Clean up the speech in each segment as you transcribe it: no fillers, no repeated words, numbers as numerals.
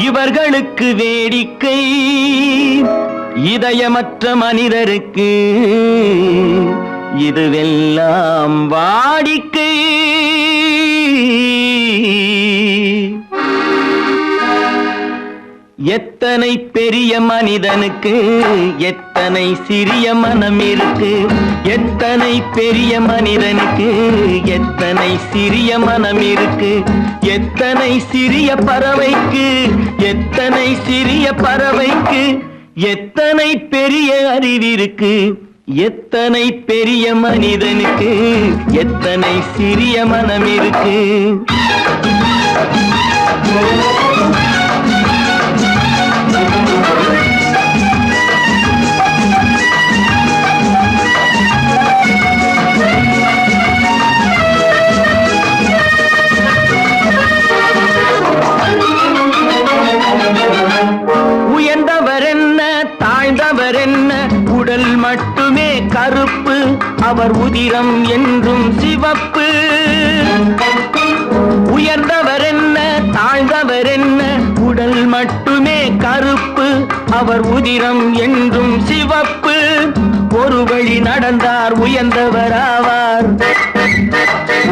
இவர்களுக்கு வேடிக்கை, இதயமற்ற மனிதருக்கு இதுவெல்லாம் வாடிக்கை. எத்தனை பெரிய மனிதனுக்கு எத்தனை சிறிய மனம் இருக்கு, எத்தனை பெரிய மனிதனுக்கு எத்தனை சிறிய மனம் இருக்கு, எத்தனை சிறிய பறவைக்கு எத்தனை சிறிய பறவைக்கு எத்தனை பெரிய அறிவிருக்கு, எத்தனை பெரிய மனிதனுக்கு எத்தனை சிறிய மனம் இருக்கு. உயர்ந்தவர் என்ன தாழ்ந்தவர் என்ன, உடல் மட்டுமே கருப்பு, அவர் உதிரம் என்றும் சிவப்பு. உயர்ந்தவர் என்ன தாழ்ந்தவர் என்ன, உடல் மட்டுமே கருப்பு, அவர் உதிரம் என்றும் சிவப்பு. ஒரு வழி நடந்தார் உயர்ந்தவர் ஆவார்,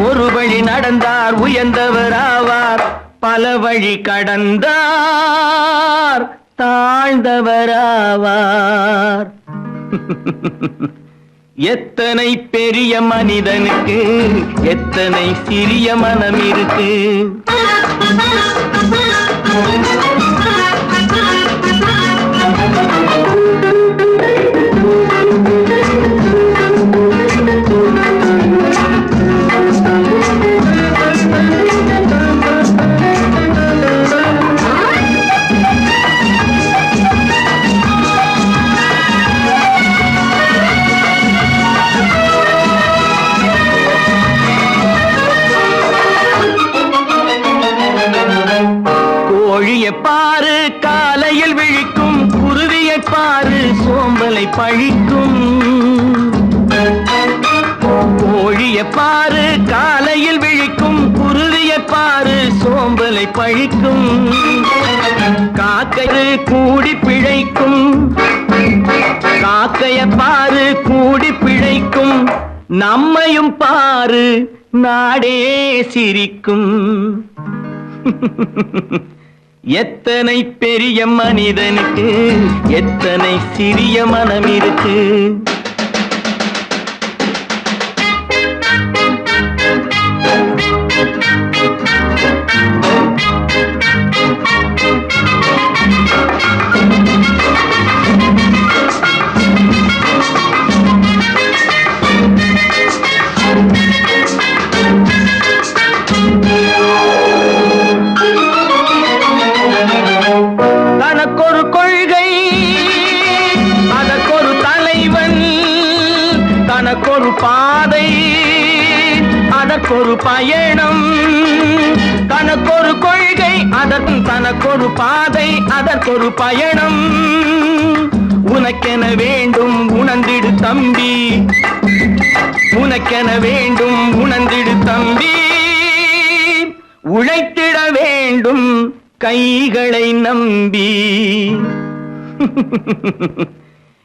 ஒரு வழி நடந்தார் உயர்ந்தவர் ஆவார், பல வழி கடந்தார் தாழ்ந்தவராவார். எத்தனை பெரிய மனிதனுக்கு எத்தனை சிறிய மனம் இருக்கு. கோழியை பாரு காலையில் விழிக்கும், குருவியை பாரு சோம்பலை பழிக்கும். கோழியை பாரு காலையில் விழிக்கும், குருவியை பாரு சோம்பலை பழிக்கும். காக்கை கூடி பிழைக்கும், காக்கையை பாரு கூடி பிழைக்கும். நம்மையும் பாரு நாடே சிரிக்கும். எத்தனை பெரிய மனிதனுக்கு எத்தனை சிறிய மனம் இருக்கு. தனக்கொரு கொள்கை அதற்கொரு தலைவன், தனக்கொரு பாதை அதற்கொரு பயணம். தனக்கொரு கொள்கை தனக்கொரு பாதை அதற்கொரு பயணம். உனக்கென வேண்டும் உணர்ந்திடு தம்பி, உனக்கென வேண்டும் உணர்ந்திடு தம்பி. உழைத்திட வேண்டும் கைகளை நம்பி.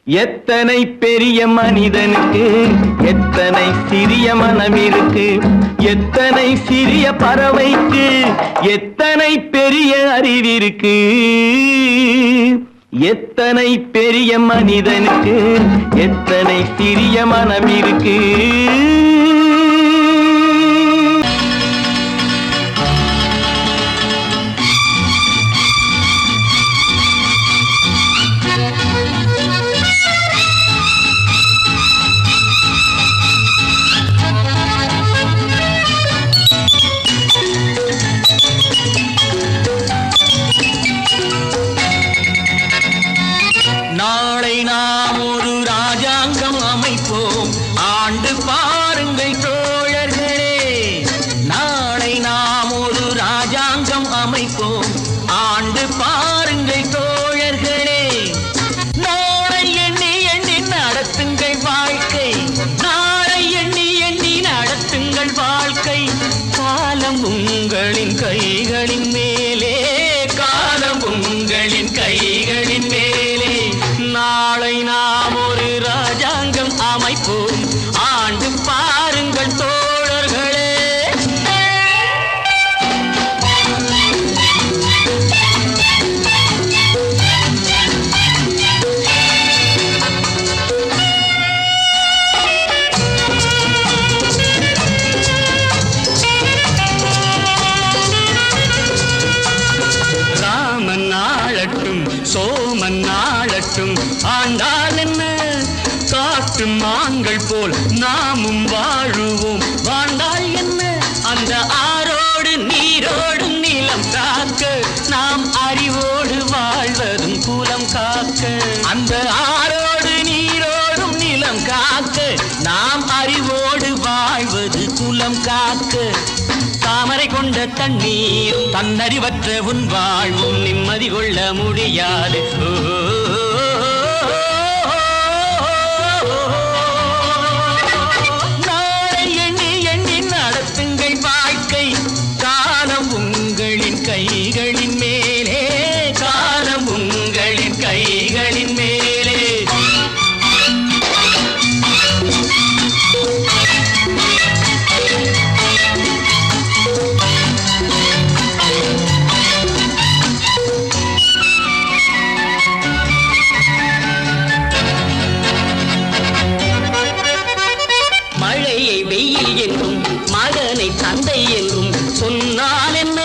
எத்தனை பெரிய மனிதனுக்கு எத்தனை சிறிய மனம் இருக்கு, எத்தனை சிறிய பறவைக்கு எத்தனை பெரிய அறிவிருக்கு, எத்தனை பெரிய மனிதனுக்கு எத்தனை சிறிய மனம் இருக்கு. நாளை நாம் ஒரு ராஜாங்கம் அமைப்போம், ஆண்டு சோமன் நாளட்டும் ஆண்டால் என்ன காட்டு மான்கள் போல் நாமும் வாழுவோம் வாழ்ந்தால் என்ன அந்த ஆரோடு நீரோடும் நிலம் காக்க நாம் அறிவோடு வாழ்வதும் குலம் காக்க அந்த ஆரோடு நீரோடும் நிலம் காக்க நாம் அறிவோடு வாழ்வது குலம் காக்க தாமரை கொண்ட தண்ணீர் தன்னறிவற்ற உன் வாழ்வும் நிம்மதி கொள்ள முடியாது நாளை எண்ணி எண்ணி நடத்துங்கள் வாழ்க்கை காலம் உங்களின் கைகளின் மேலே காலம் உங்களின் கைகளின் மேலே தந்தை என்றும் சொன்னால் என்ன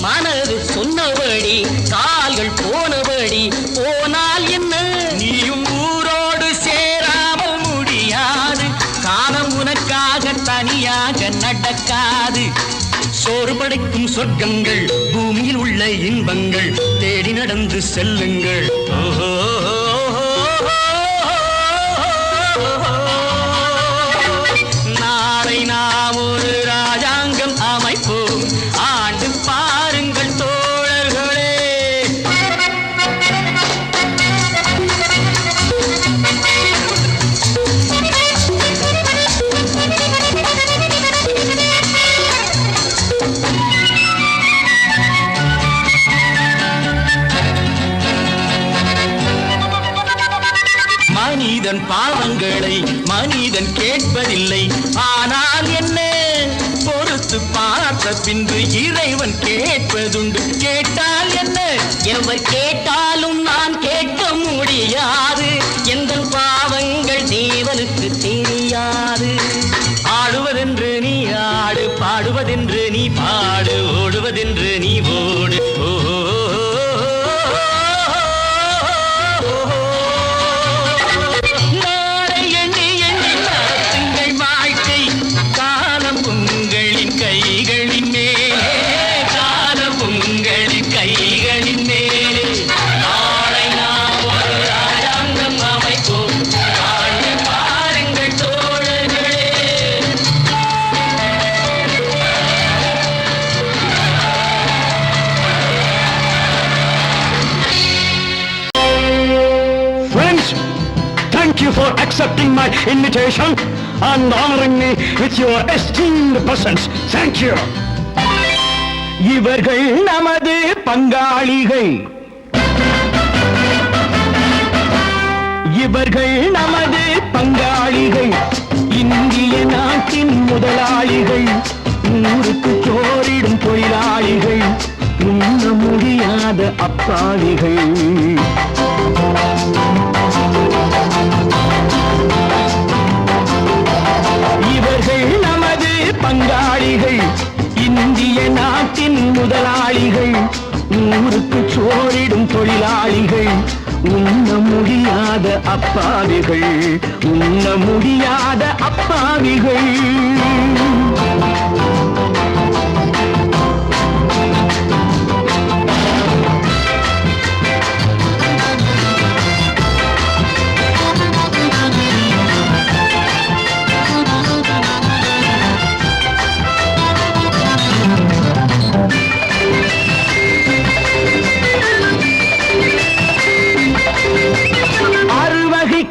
மனது சொன்னபடி கால்கள் போனபடி போனால் என்ன நீயும் ஊரோடு சேராமல் முடியாது காலம் உனக்காக தனியாக நடக்காது சோறு படைக்கும் சொர்க்கங்கள் பூமியில் உள்ள இன்பங்கள் தேடி நடந்து செல்லுங்கள் ஓஹோ நாளை நாம் ஒரு ராஜாங்கம் அமைப்போம் ஆண்டு பாருங்கள் தோழர்களே மனிதன் பாவங்களை மனிதன் கேட்பதில்லை ஆனால் என்ன பொறுத்து பார்த்த பின்பு இறைவன் கேட்பதுண்டு கேட்டால் என்ன எவர் கேட்டாலும் நான் கேட்க முடியாது எந்த பாவங்கள் தேவனுக்கு தெரியாது ஆடுவதென்று நீ ஆடு பாடுவதென்று நீ பாடு ஓடுவதென்று நீ ஓடு ஓஹோ for accepting my invitation and honoring me with your esteemed presence. Thank you. இவர்கள் நமது பங்காளிகள் இவர்கள் நமது பங்காளிகள் இந்திய நாட்டின் முதலாளிகள் ஊருக்கு சோறிடும் தொழிலாளிகள் உண்ண முடியாத அப்பாவிகள் இவர்கள் நமது பங்காளிகள் இந்திய நாட்டின் முதலாளிகள் ஊருக்கு சோறிடும் தொழிலாளிகள் உண்ண முடியாத அப்பாவிகள் உண்ண முடியாத அப்பாவிகள்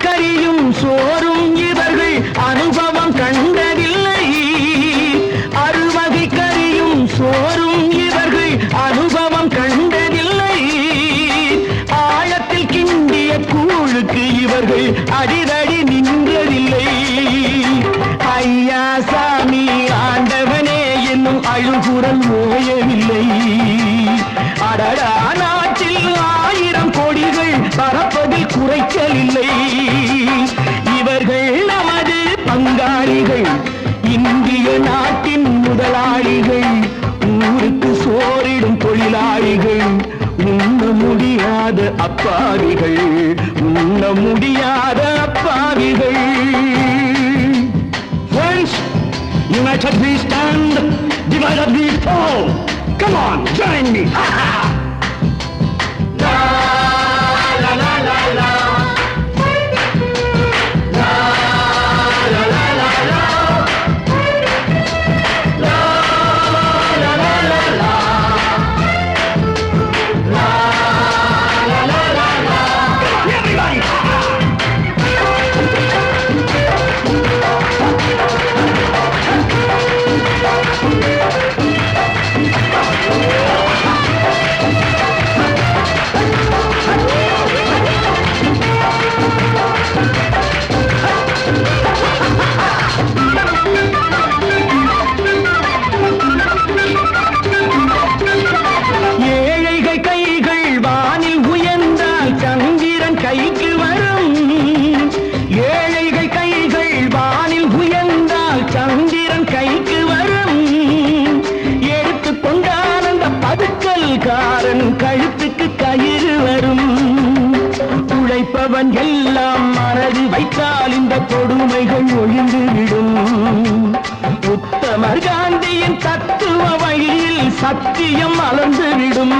கரியும் சோறும் இவர்கள் அனுபவம் கண்டதில்லை அறுவகை கரியும் சோறும் இவர்கள் அனுபவம் கண்டதில்லை ஆழத்தில் கிண்டிய கூழுக்கு இவர்கள் அடிதடி நின்றதில்லை ஐயா சாமி ஆண்டவனே என்னும் அழுகுரல் ஓயவில்லை அடடா நாட்டில் 1000 கொடிகள் பறப்பதில் குறைச்சல் இல்லை இவர்கள் நமது பங்காளிகள் இந்திய நாட்டின் முதலாளிகள் ஊருக்கு சோறிடும் தொழில் தொழிலாளிகள் உண்ண முடியாத அப்பாவிகள் உண்ண முடியாத அப்பாவிகள். Friends, united we stand, divided we fall. Come on, join me. கழுத்துக்கு கயிறு வரும். உழைப்பவன் எல்லாம் மனது வைத்தால் இந்த கொடுமைகள் ஒழிந்துவிடும். உத்தமர் காந்தியின் தத்துவ வழியில் சத்தியம் மலர்ந்துவிடும்.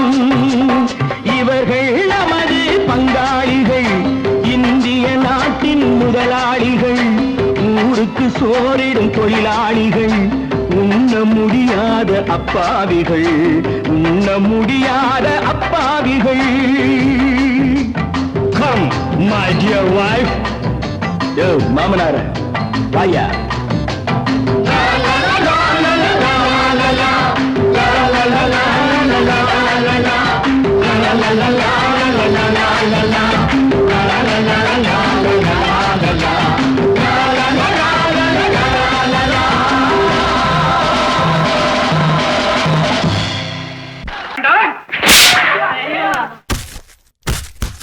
இவர்கள் நமது பங்காளிகள், இந்திய நாட்டின் முதலாளிகள், ஊருக்கு சோறிடும் தொழிலாளிகள், உண்ண முடியாத அப்பாவிகள் உண்ண முடியாத அப்பாவிகள். Come, my dear wife. Yo, மாமனார வாயா.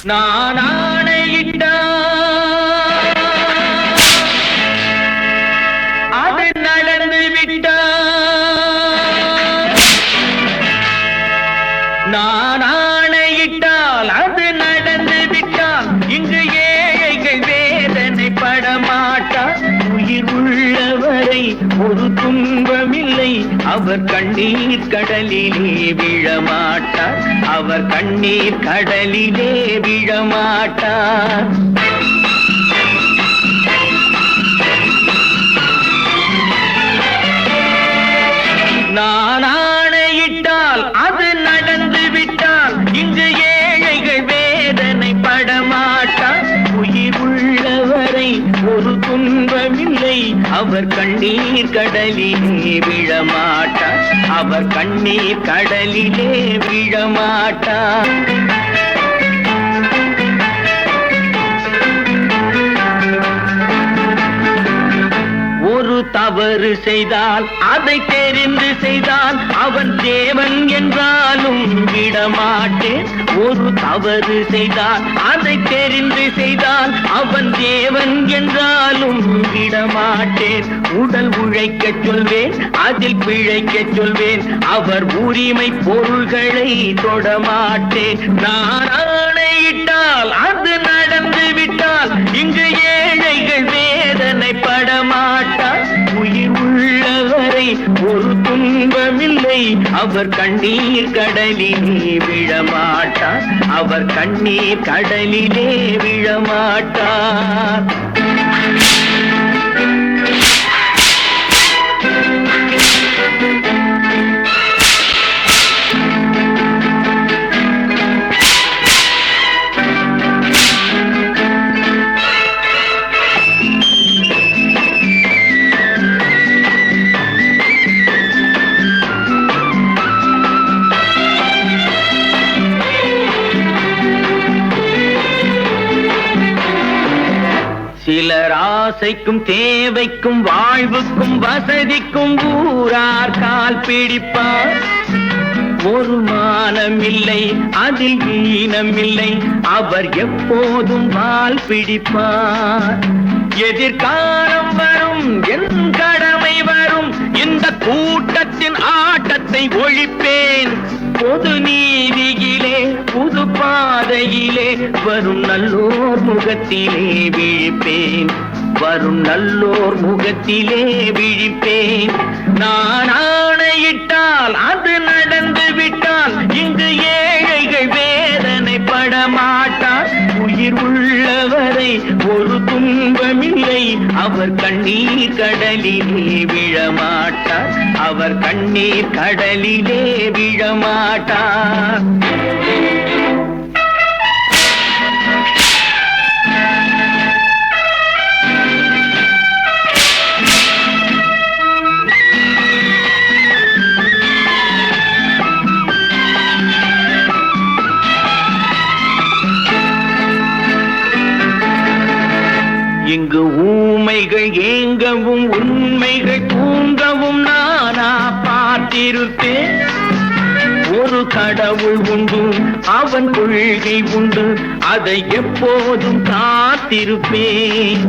நான் ஆணையிட்டால் அது நடந்து விட்டால். நான் ஆணையிட்டால் அது நடந்து விட்டால் இங்கு ஏழைகள் வேதனை படமாட்டார். உயிர் உள்ளவரை ஒரு துன்பமில்லை, அவர் கண்ணீர் கடலிலே விழமாட்டார். அவர் கண்ணீர் கடலிலே விழமாட்டார். நான் ஆணையிட்டால் அது நடந்து விட்டால் இங்கு ஏழைகள் வேதனை படமாட்டார். உயிர் உள்ளவரை ஒரு துன்பமில்லை, அவர் கண்ணீர் கடலிலே விழமாட்டார். அவர் கண்ணீர் கடலிலே விழமாட்டார். ஒரு தவறு செய்தால் அதை தெரிந்து செய்தால் அவன் தேவன் என்றாலும் விடமாட்டேன். ஒரு தவறு செய்தால் அதை தெரிந்து செய்தால் அவன் தேவன் என்றாலும் விடமாட்டேன். உடல் உழைக்க சொல்வேன், அதில் பிழைக்க சொல்வேன், அவர் உரிமை பொருள்களை தொடமாட்டேன். நான் ஆணையிட்டால் அது நடந்து விட்டால் இங்கு ஏழைகள் வேதனை படமாட்டார். உயிர் உள்ளவரை ஒரு துன்பமில்லை, அவர் கண்ணீர் கடலிலே விழமாட்டார். அவர் கண்ணீர் கடலிலே விழமாட்டார். சிலர் ஆசைக்கும் தேவைக்கும் வாழ்வுக்கும் வசதிக்கும் ஊரார் கால் பிடிப்பார். ஒரு மானமில்லை, அதில் ஈனமில்லை, அவர் எப்போதும் வால் பிடிப்பார். எதிர்காலம் வரும் என் கடமை வரும் இந்த கூட்டத்தின் ஆட்டத்தை ஒழிப்பேன். பொது நீதியிலே புது பாதையிலே வரும் நல்லோர் முகத்திலே விழிப்பேன். வரும் நல்லோர் முகத்திலே விழிப்பேன். நான் ஆணையிட்டால் அது நடந்து விட்டால் இங்கு ஏழைகள் வேதனைப்பட மாட்டார். உயிர் உள்ளவரை ஒரு துன்பமில்லை, அவர் கண்ணீர் கடலிலே விழமாட்டார். அவர் கண்ணீர் கடலிலே விழமாட்டார். இங்கு ஊமைகள் ஏங்கவும் உண்மைகள் தூங்கவும் நானா பார்த்திருப்பேன். ஒரு கடவுள் உண்டு, அவன் கொள்கை உண்டு, அதை எப்போதும் காத்திருப்பேன்.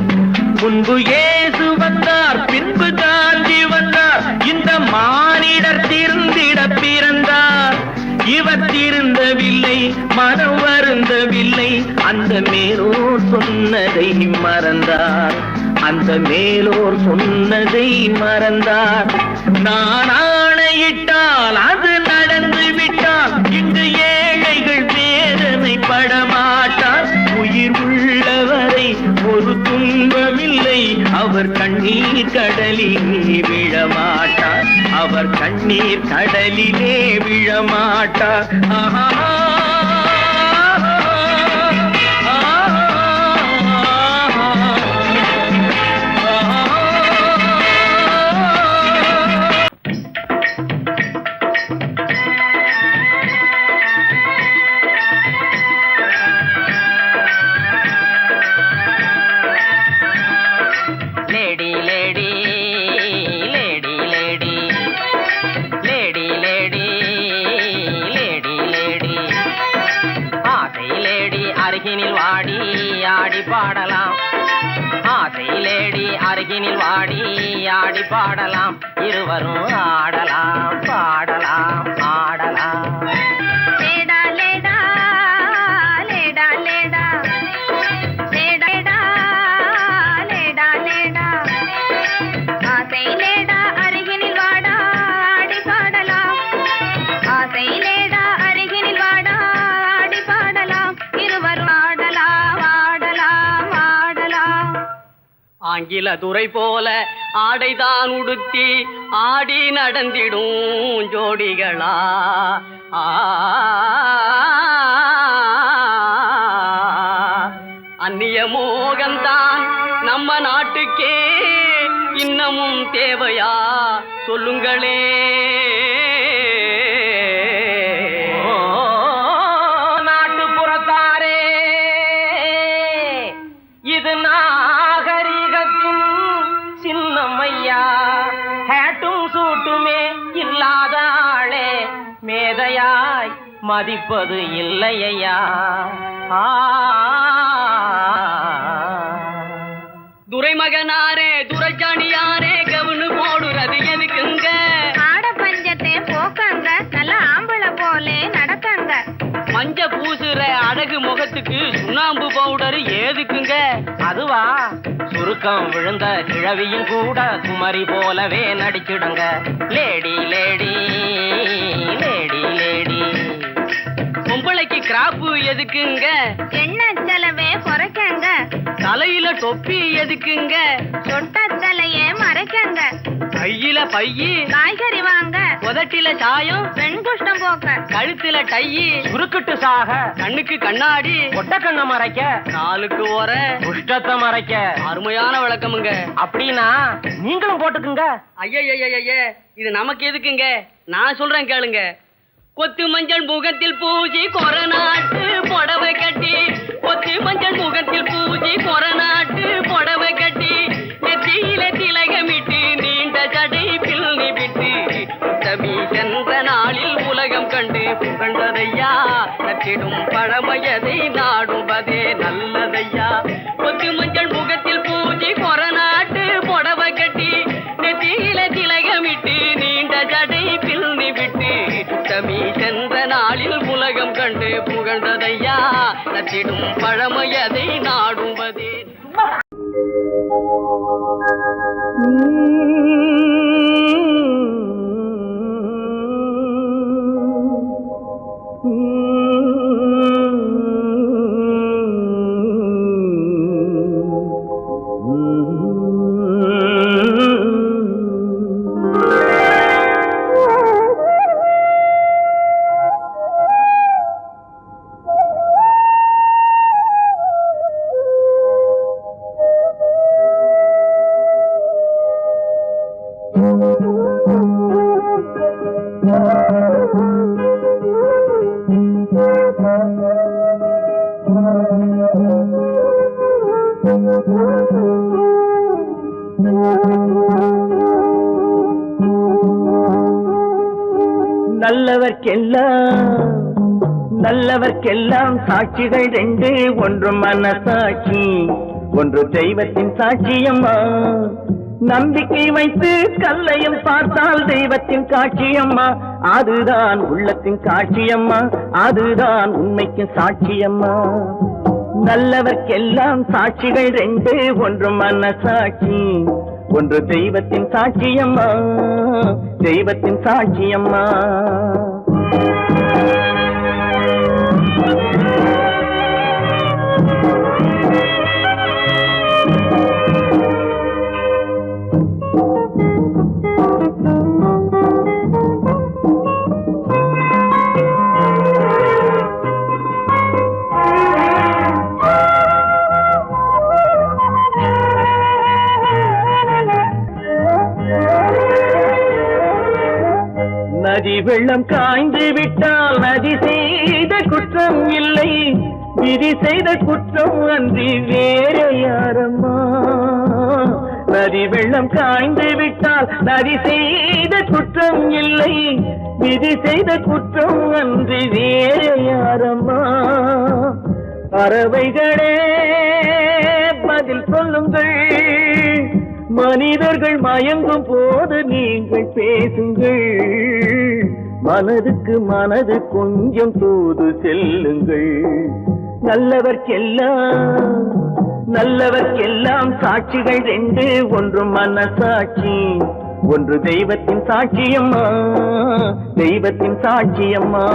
முன்பு இயேசு வந்தார், பின்பு காந்தி வந்தார், இந்த மானிடர் திருந்திட பிறந்தார். இவர் திருந்தவில்லை, மனம் வருந்தவில்லை, அந்த மேலோர் சொன்னதை மறந்தார். அந்த மேலோர் சொன்னதை மறந்தார். நான் ஆணையிட்டால் அது நடந்து விட்டால் இங்கு ஏழைகள் வேதனைப்பட மாட்டார். உயிர் உள்ளவரை ஒரு துன்பமில்லை, அவர் கண்ணீர் கடலிலே விழமாட்டார். அவர் கண்ணீர் கடலிலே விழமாட்டார். ஆஹா. அருகினில் வாடி ஆடி பாடலாம், இருவரும் ஆடலாம் பாடலாம் ஆடலாம். லேடா லேடா லேடா லேடா லேடா லேடா லேடா ஆசை லேடா அருகினில் வாடா ஆடி பாடலாம். ஆசை லேடா அருகினில் வாடா ஆடி பாடலாம், இருவரும் ஆடலாம் ஆடலாம் ஆடலாம். ஆங்கில துறை போல ஆடைதான் உடுத்தி ஆடி நடந்திடும் ஜோடிகளா. அந்நிய மோகம்தான் நம்ம நாட்டுக்கே இன்னமும் தேவையா சொல்லுங்களே. நாட்டுப்புறத்தாரே, இது நாகரிகத்தின் சின்னம்மையா. ஹேட்டும் சூட்டுமே இல்லாத ஆளே மேதையாய் மதிப்பது இல்லையா. துரைமகனாரே துரைச்சாணியாரே கவுனு போடுறது எதுக்குங்க? ஆட பஞ்சத்தை போக்கங்க, நல்ல ஆம்பளை போலே நடக்கங்க. மஞ்ச பூசுற அழகு முகத்துக்கு சுண்ணாம்பு பவுடர் ஏதுக்குங்க? அதுவா, சுருக்கம் விழுந்த கிழவியும் கூட குமரி போலவே நடிச்சிடுங்க. Lady lady lady lady. பொம்பளைக்கு கிராப்பு எதுக்குங்க? எண்ணெய் செலவே குறைக்கங்க. தலையில தொப்பி எதுக்குங்க? சொட்ட தலையே மறைக்கங்க. கையில பையி காய்கறி வாங்க. உதட்டில சாயம் பெண் குஷ்டம் போக்க. கழுத்துல டையி சுருக்கிட்டு சாக. கண்ணுக்கு கண்ணாடி ஒட்ட கண்ண மறைக்க. காலுக்கு ஓர குஷ்டத்தை மறைக்க. அருமையான விளக்கமுங்க. அப்படின்னா நீங்களும் போட்டுக்குங்க. ஐய இது நமக்கு எதுக்குங்க? நான் சொல்றேன் கேளுங்க. கொத்து மஞ்சள் முகத்தில் பூஜி கொரநாட்டு புடவை கட்டி. கொத்து மஞ்சள் முகத்தில் பூஜி கொரநாட்டு புடவை கட்டி. நெத்தியில திலகமிட்டு நீண்ட ஜடை பிள்ளி விட்டு தவி சென்ற நாளில் உலகம் கண்டு புகழ்ந்ததையா. நற்றிடும் பழமையதை நாடுவதே நல்லதையா. கொத்து மஞ்சள் முகத்தில் பூஜி கொரநாட்டு புடவை கட்டி. நெத்தியில புகழ்ந்ததையா நச்சிடும் பழமையதை நாடுவதே நல்லவர்க்கெல்லாம் சாட்சிகள் ரெண்டு, ஒன்று மனசாட்சி, ஒன்று தெய்வத்தின் சாட்சியம்மா. நம்பிக்கை வைத்து கல்லையும் பார்த்தால் தெய்வத்தின் காட்சியம்மா, அதுதான் உள்ளத்தின் காட்சியம்மா, அதுதான் உண்மைக்கு சாட்சியம்மா. நல்லவர்க்கெல்லாம் சாட்சிகள் ரெண்டு, ஒன்று மனசாட்சி, ஒன்று தெய்வத்தின் சாட்சியம்மா, தெய்வத்தின் சாட்சியம்மா. நதி வெள்ளம் காய்ந்து விட்டால் நதி செய்த குற்றம் இல்லை, விதி செய்த குற்றம் அன்றி வேற யாரம்மா. நதி வெள்ளம் காய்ந்து விட்டால் நதி செய்த குற்றம் இல்லை, விதி செய்த குற்றம் அன்றி வேற யாரம்மா. பறவைகளே பதில் சொல்லுங்கள், மனிதர்கள் மயங்கும் போது நீங்கள் பேசுங்கள், மனதுக்கு மனது கொஞ்சம் தூது செல்லுங்கள். நல்லவர்க்கெல்லாம் சாட்சிகள் ரெண்டு, ஒன்று மனசாட்சி, ஒன்று தெய்வத்தின் சாட்சியம்மா, தெய்வத்தின் சாட்சியம்மா.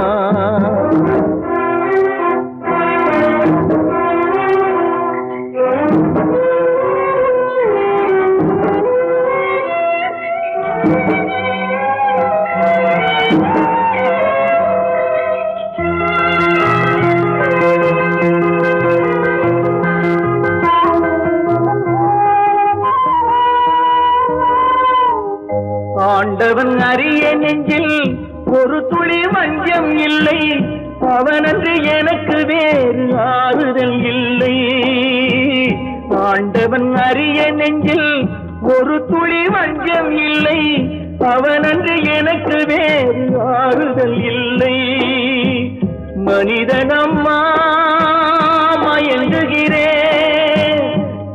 ஆண்டவன் அறிய நெஞ்சில் ஒரு துளி வஞ்சம் இல்லை, அவனன்று எனக்கு வேறு ஆறுதல் இல்லை. ஆண்டவன் அறிய நெஞ்சில் ஒரு துளி வஞ்சம் இல்லை, அவனன்று எனக்கு வேறு ஆறுதல் இல்லை. மனிதனம்மா மயங்குகிறேன்,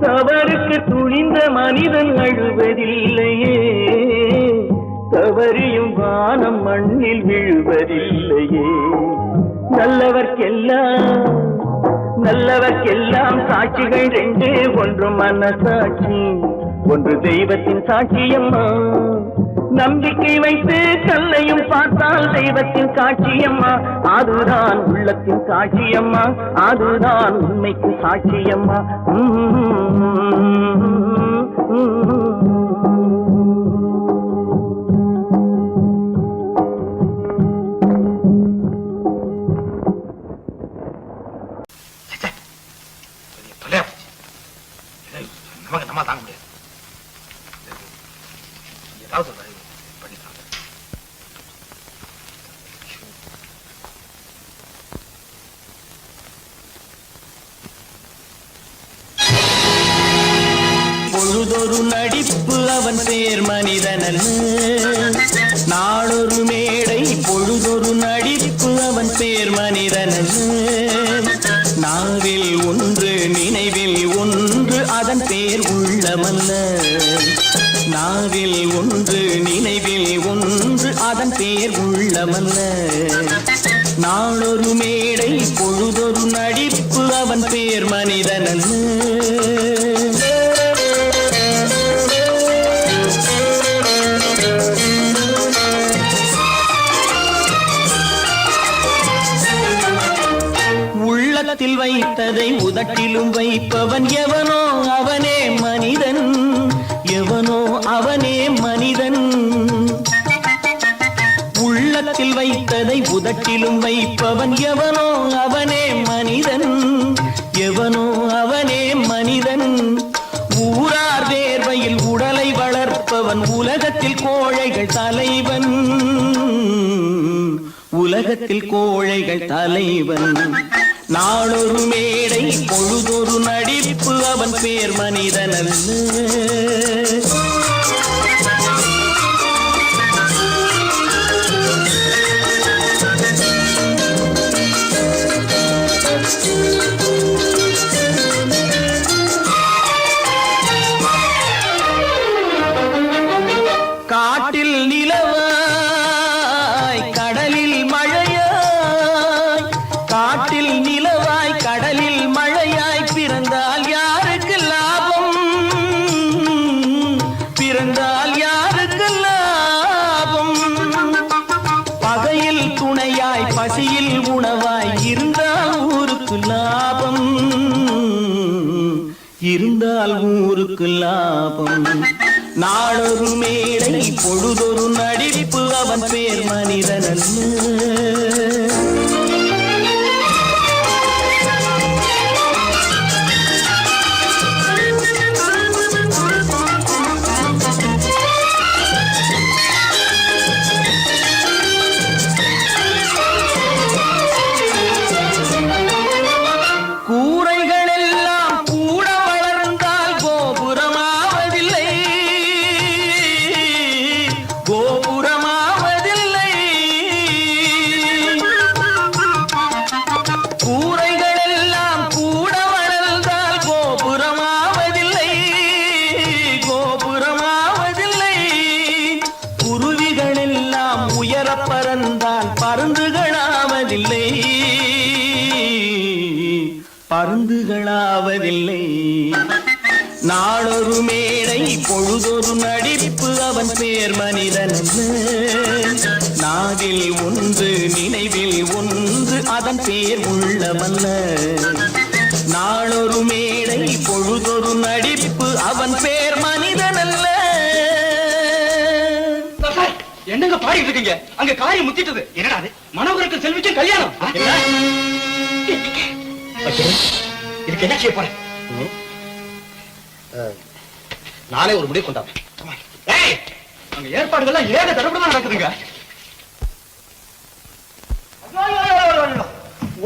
தவறுக்கு துணிந்த மனிதன் அழுவதில்லையே, தவறியும் வானம் மண்ணில் விழுவதில்லையே. நல்லவர்க்கெல்லாம் சாட்சிகள் ரெண்டு, ஒன்று மனசாட்சி, ஒன்று தெய்வத்தின் சாட்சியம்மா. நம்பிக்கை வைத்து கல்லையும் பார்த்தால் தெய்வத்தின் காட்சியம்மா, அதுதான் உள்ளத்தின் காட்சியம்மா, அதுதான் உண்மைக்கு சாட்சியம்மா. நமக்கு நம்ம தாங்க முடியாது. ஏதாவது பண்ணிக்கலாம். பொழுதொரு நடிப்பு அவன் பேர் மனிதனல்ல, நாளொரு மேடை பொழுதொரு நடிப்பு அவன் பேர் மனிதனல்ல. நாவில் ஒன்று நினைவில் ஒன்று அதன் பேர் உள்ளமல்ல, நாவில் ஒன்று நினைவில் ஒன்று அதன் பேர் உள்ளமல்ல. நாளொரு மேடை பொழுதொரு நடிப்பு அவன் பேர் மனிதன் அல்ல. உள்ளத்தில் வைத்ததை உதட்டிலும் வைப்பவன் எவனோ அவனே மனிதன், எவனோ அவனே மனிதன். உள்ளத்தில் வைத்ததை உதட்டிலும் வைப்பவன் எவனோ அவனே மனிதன், எவனோ அவனே மனிதன். ஊரார் வேர்வையில் உடலை வளர்ப்பவன் உலகத்தில் கோழைகள் தலைவன், உலகத்தில் கோழைகள் தலைவன். நாளொரு மேடை பொழுதொரு நடிப்பு அவன் பேர் மனிதன் அல்ல. காட்டில் நிலவாய் கடலில் மழையாய், காட்டில் நிலவாய் கடலில் மழையாய் பிறந்தால் யாருக்கு லாபம், பிறந்தால் யாருக்கு லாபம். பகையில் துணையாய் பசியில் உணவாய் இருந்தால் ஊருக்கு லாபம், இருந்தால் ஊருக்கு லாபம். நாளொரு மேடை பொழுதொரு நடிப்பு அவன் பேர் மனிதன் அல்ல. பறந்தால் பருந்துகளாவதில்லை, பருந்துகளாவதில்லை. நாளொரு மேடை பொழுதொரு நடிப்பு அவன் பேர் மனிதன் அல்ல. நாவில் ஒன்று நினைவில் ஒன்று அதன் பேர் உள்ளமல்ல. நாளொரு மேடை பொழுதொரு நடிப்பு அவன் பேர் மனிதன் அல்ல. என்னங்க பாடிட்டு இருக்கீங்க? அங்க காரியம் முத்திட்டது. என்னடா அது? மனோகருக்கு செல்விக்கு கல்யாணம். இதுக்கு என்ன செய்ய போறேன்? நானே ஒரு முடிவு கொண்டாங்க. அங்க ஏற்பாடுகள்லாம் ஏக தடபடமா நடக்குதுங்க.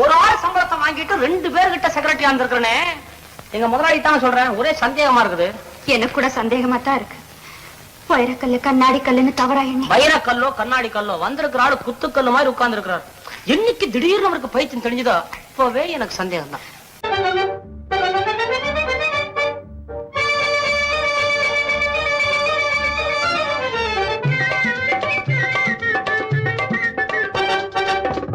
ஒரு ஆள் சம்பளத்தை வாங்கிட்டு 2 பேர்கிட்ட செக்ரட்டரியா இருந்திருக்கிறேனே. எங்க முதலாளி தான் சொல்றேன், ஒரே சந்தேகமா இருக்குது. எனக்கு கூட சந்தேகமா தான் இருக்கு. வைரக்கல்லு கண்ணாடி கல்லுன்னு தவறா எண்ணி வைரக்கல்லோ கண்ணாடி கல்லோ வந்திருக்கிற ஆளு குத்துக்கல்லு மாதிரி உட்கார்ந்து இருக்கிறார். என்னைக்கு திடீர்னு அவருக்கு பைத்தியம் தெரிஞ்சதோ அப்பவே எனக்கு சந்தேகம் தான்.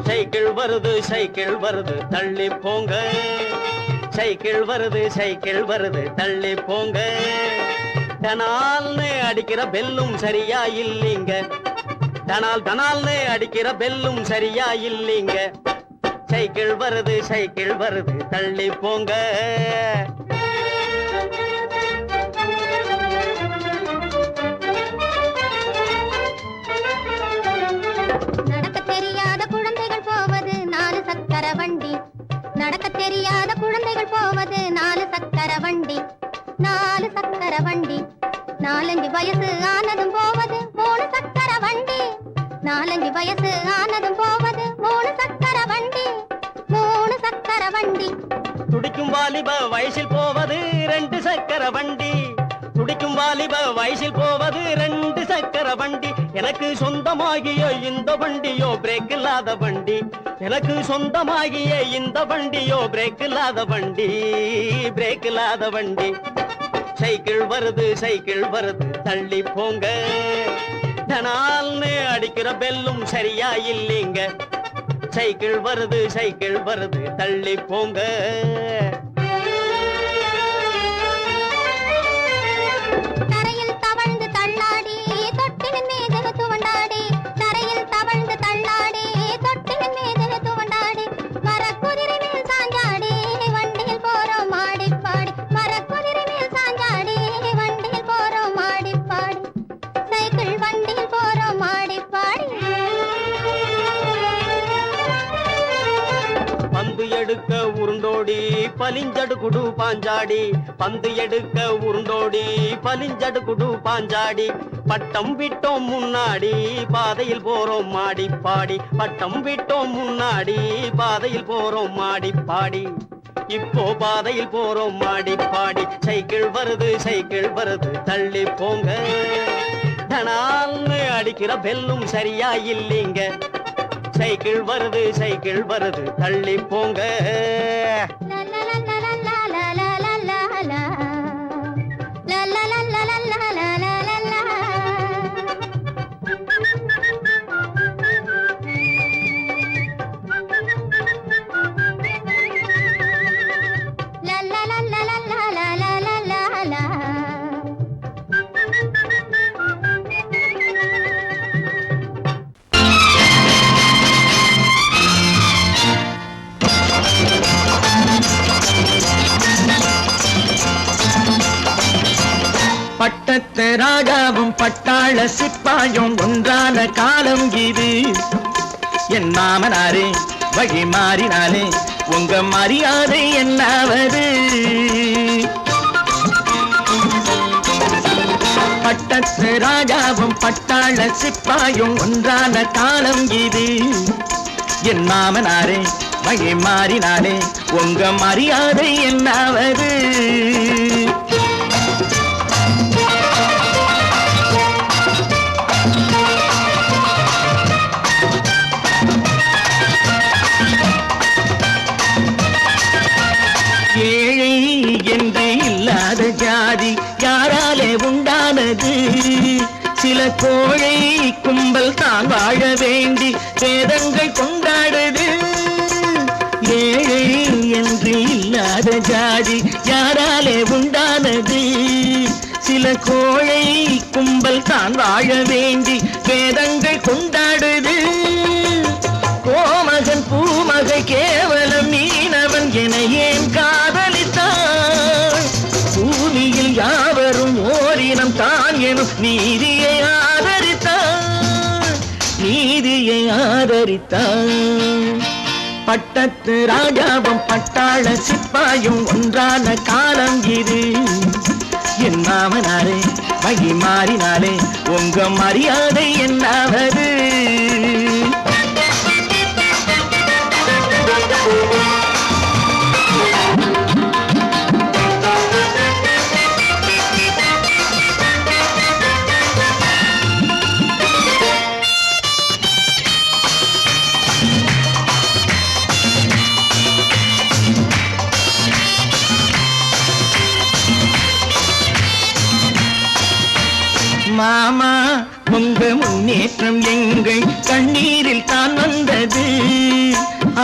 சைக்கிள் வருது சைக்கிள் வருது தள்ளி போங்க, சைக்கிள் வருது சைக்கிள் வருது தள்ளி போங்க. டனால்னு அடிக்கிற பெல்லும் சரியா இல்லீங்க, டனால் டனால்னு அடிக்கிற பெல்லும் சரியா இல்லீங்க. சைக்கிள் வருது சைக்கிள் வருது தள்ளி போங்க. நடக்க தெரியாத குழந்தைகள் போவது 4 சக்கர வண்டி, நடக்க தெரியாத குழந்தைகள் போவது 4 சக்கர வண்டி, 4 சக்கர வண்டி. 4-5 வயசு ஆனதும் போவது 3 சக்கர வண்டி, 4-5 வயசு ஆனதும் போவது 3 சக்கர வண்டி, 3 சக்கர வண்டி. துடிக்கும் வாலிப வயசில் போவது 2 சக்கர வண்டி, துடிக்கும் வாலிப வயசில் போவது 2 சக்கர வண்டி. எனக்கு சொந்தமாகிய இந்த வண்டியோ பிரேக் இல்லாத வண்டி, எனக்கு சொந்தமாகிய இந்த வண்டியோ பிரேக் இல்லாத வண்டி, பிரேக் இல்லாத வண்டி. சைக்கிள் வருது சைக்கிள் வருது தள்ளி போங்க, டனால்னு அடிக்கிற பெல்லும் சரியா இல்லீங்க. சைக்கிள் வருது தள்ளி போங்க. தரையில் தவழ்ந்து தள்ளாடி தொட்டிலின் மீது துவண்டாடி, தரையில் தவழ்ந்து தள்ளாடி தொட்டிலின் மீது துவண்டாடி, மரக்குதிரை மேல் சாஞ்சாடி வண்டியில் போறோம் ஆடிப்பாடி, மரக்குதிரை மேல் சாஞ்சாடி வண்டியில் போறோம் ஆடிப்பாடி, சைக்கிள் வண்டியில் போறோம் ஆடிப்பாடி. பந்து எடுக்க உருண்டோடி பலிஞ்சடு குடு பாஞ்சாடி, பந்து எடுக்க உருண்டோடி பலிஞ்சடு குடு பாஞ்சாடி, பட்டம் விட்டோம் முன்னாடி பாதையில் போறோம் மாடிப்பாடி, பட்டம் விட்டோம் முன்னாடி பாதையில் போறோம் மாடிப்பாடி, இப்போ பாதையில் போறோம் மாடிப்பாடி. சைக்கிள் வருது தள்ளி போங்க. தனால்னு அடிக்கிற பெல்லும் சரியா இல்லைங்க. சைக்கிள் வருது தள்ளி போங்க. பட்டத்து ராஜாவும் பட்டாள சிப்பாயும் ஒன்றான காலம் இது. என் மாமனாரே வழி மாறினாலே உங்க மரியாதை என்னாவது? பட்டத்து ராஜாவும் பட்டாள சிப்பாயும் ஒன்றான காலம் இது. என் மாமனாரே வழி மாறினாலே உங்க மரியாதை என்னாவது? ஏழை என்று இல்லாத ஜாதி யாராலே உண்டானது? சில கோழை கும்பல் தான் வாழ வேண்டி வேதங்கள் கொண்டாடுது. ஏழை என்று இல்லாத ஜாதி யாராலே உண்டானது? சில கோழை கும்பல் தான் வாழ வேண்டி வேதங்கள் கொண்டாடுது. கோமகன் பூமகை கேவலம் மீனவன் என ஏன் காதலித்தான்? பூமியில் யாவரும் ஓரினம் தான் எனும் நீதியை ஆதரித்தான். பட்டத்து ராஜாவும் பட்டாள சிப்பாயும் ஒன்றான காலம் இது. என் மாமனாரே வழி மாறினாலே உங்க மரியாதை என்னாவது? மாமா உங்க முன்னேற்றம் எங்கள் கண்ணீரில் தான் வந்தது.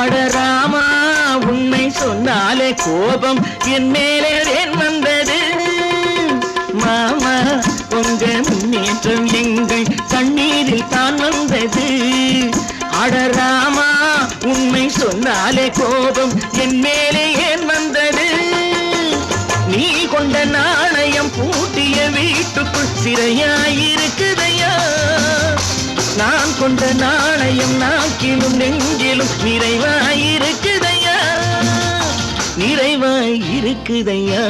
அடராமா உண்மை சொன்னாலே கோபம் என் மேலே ஏன் வந்தது? மாமா உங்க முன்னேற்றம் எங்கள் கண்ணீரில் தான் வந்தது. அடராமா உண்மை சொன்னாலே கோபம் என் மேலே ஏன் வந்தது? நீ கொண்ட நாணயம் பூட்டிய வீட்டுக்குள் சிறையாயிருக்குதையா? நான் கொண்ட நாணயம் நாக்கிலும் நெஞ்சிலும் நிறைவாயிருக்குதையா? நிறைவாயிருக்குதையா?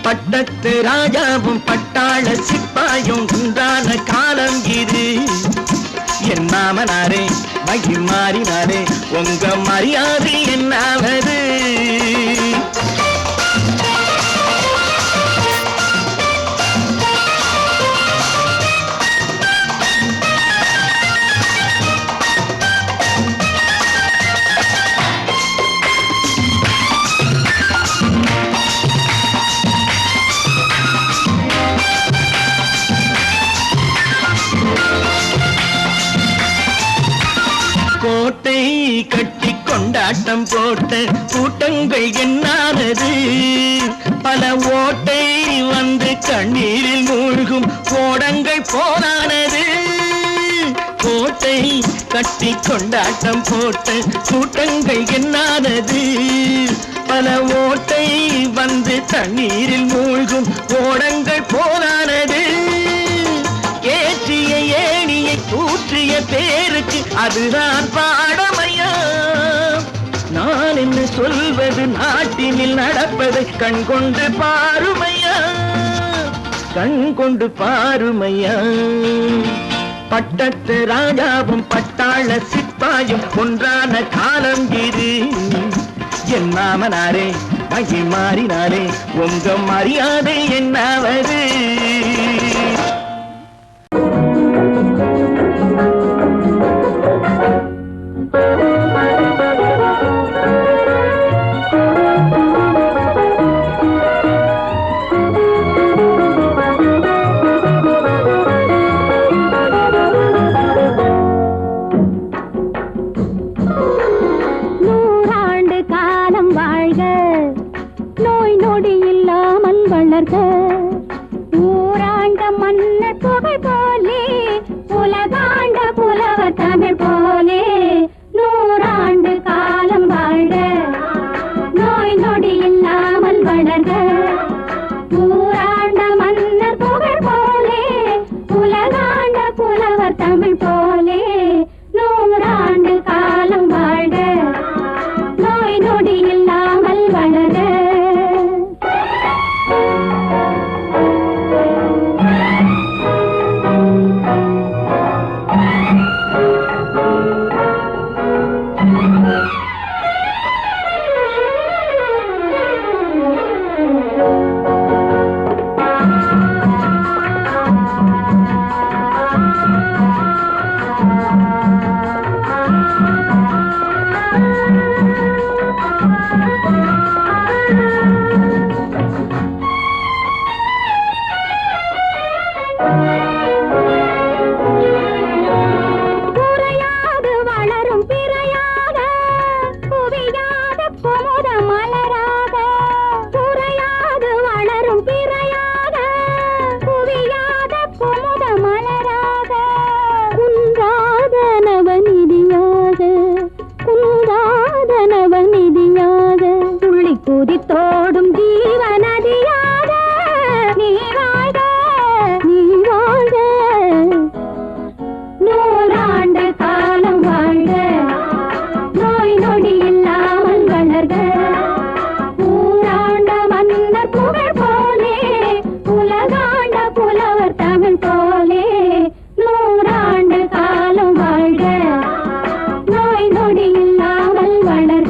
பட்டத்து ராஜாவும் பட்டாள சிப்பாயும் உண்டான காலம் இது. என் மாமனாரே வழி மாறினாரே உங்க மரியாதை என்னாவது? கோட்டை போட்ட கூட்டங்கள் என்னானது பல ஓட்டை வந்து கண்ணீரில் மூழ்கும் கோடங்கள் போனானது கோட்டை கட்டி கொண்டாட்டம் போட்ட கூட்டங்கள் என்னானது பல ஓட்டை வந்து தண்ணீரில் மூழ்கும் கோடங்கள் போனானது ஏற்றிய ஏணியை தூற்றிய பேருக்கு அதுதான் பாடமையா நான் என்ன சொல்வது நாட்டினில் நடப்பதை கண் கொண்டு பாருமையா கண் கொண்டு பாருமையா பட்டத்து ராஜாவும் பட்டாள சிப்பாயும் ஒன்றான காலம் இது என் மாமனாரே மகி மாறினாரே உங்க மரியாதை என்னாவது ஊராண்ட மன்னர் புகழ் போலே உலகாண்ட புலவர் தமிழ் போலே நூறாண்டு காலம் வாழ்க நோய் நொடி இல்லாமல் வளர்க ஊராண்ட மன்னர் புகழ் போலே உலகாண்ட புலவர் தமிழ் போலே நூறாண்டு காலம் வாழ்க நோய் நொடி இல்லாமல் வளர்க தோடும் ஜீவநதியாக நீ வாழ்க நீ வாழ்க நூறாண்டு காலம் வாழ்க நோய் நொடி இல்லாமல் வளர்க ஊராண்ட மன்னர் புகழ் போலே உலகாண்ட புலவர் தமிழ் போலே நூறாண்டு காலம் வாழ்க நோய் நொடி இல்லாமல் வளர்க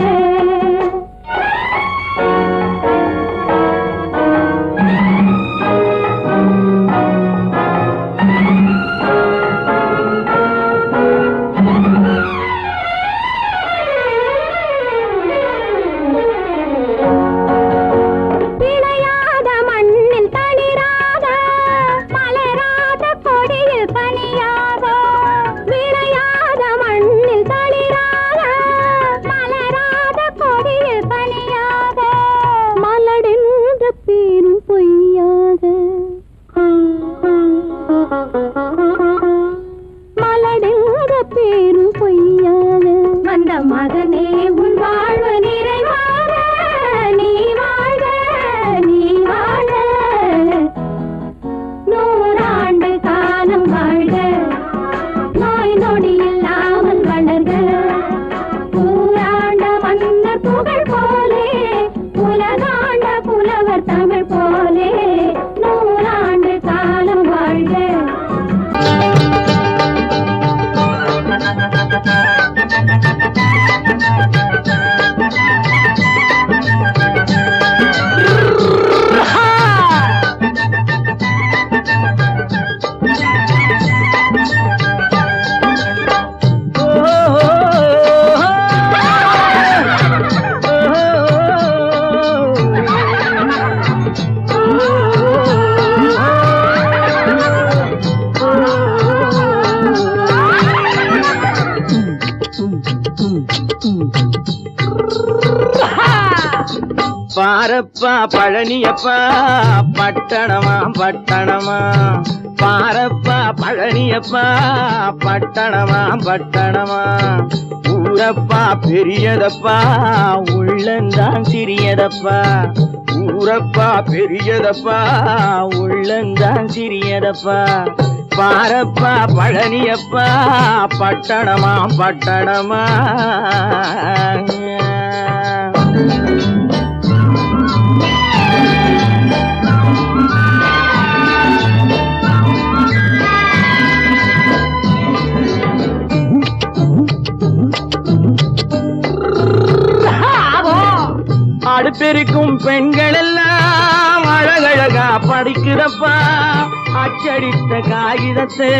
பேரும் பொய்யாக வந்த மகனே உன் வாழ்வு நிறைவாக நீ வாழ்க நீ வாழ்க நூறாண்டு காலம் வாழ்க நோய் நொடி இல்லாமல் வளர்க ஊராண்ட மன்னர் புகழ் போலே உலகாண்ட புலவர் தமிழ் போலே நூறாண்டு காலம் வாழ்க பாரப்பா பழனியப்பா பட்டணமா பட்டணமா பாரப்பா பழனியப்பா பட்டணமா பட்டணமா ஊரப்பா பெரியதப்பா உள்ளந்தான் சிறியதப்பா ஊரப்பா பெரியதப்பா உள்ளந்தான் சிறியதப்பா பாரப்பா பழனியப்பா பட்டணமா பட்டணமா அடுப்பெருக்கும் பெண்கள் எல்லாம் அழகழகா படிக்கிறப்பா அச்சடித்த காகிதத்தை